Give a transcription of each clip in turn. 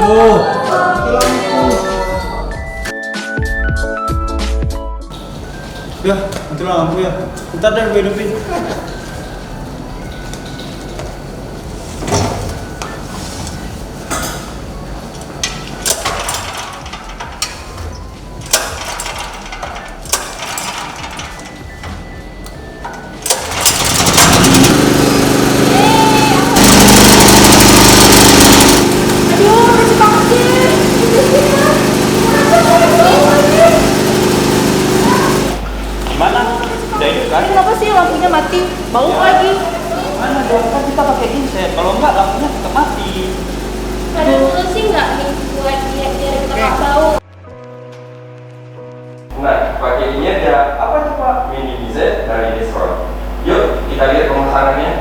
Oh, ya, mati lampu ya. Ntar deh gue hidupin. Gimana? Udah hidup kan? Kenapa sih lampunya mati? Bau lagi. Mana dong, kan kita pakai genset. Kalau enggak lampunya tetap mati. Ada solusi nggak nih buat biar kita nggak bau? Nah, pakai ini ada apa coba? Mini Z dari Diskon. Yuk, kita lihat pemasangannya.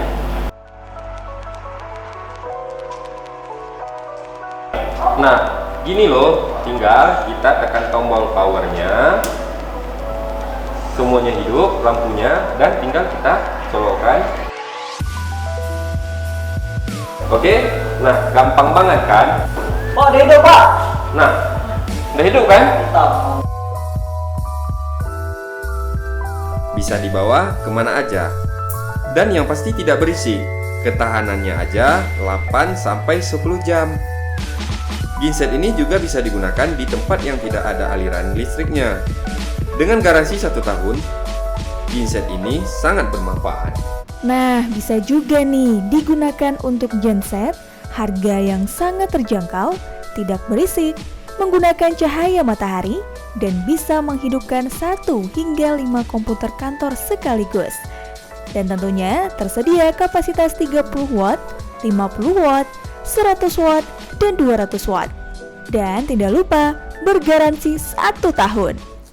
Nah, gini loh, tinggal kita tekan tombol powernya, semuanya hidup, lampunya, dan tinggal kita colokkan. Oke, nah gampang banget kan? Oh, udah hidup, Pak. Nah, udah hidup kan? Mantap. Bisa dibawa kemana aja, dan yang pasti tidak berisik. Ketahanannya aja 8-10 jam. Genset ini juga bisa digunakan di tempat yang tidak ada aliran listriknya. Dengan garansi 1 tahun, genset ini sangat bermanfaat. Nah, bisa juga nih digunakan untuk genset, harga yang sangat terjangkau, tidak berisik, menggunakan cahaya matahari, dan bisa menghidupkan 1 hingga 5 komputer kantor sekaligus. Dan tentunya tersedia kapasitas 30 watt, 50 watt, 100 watt, dan 200 watt. Dan tidak lupa bergaransi 1 tahun.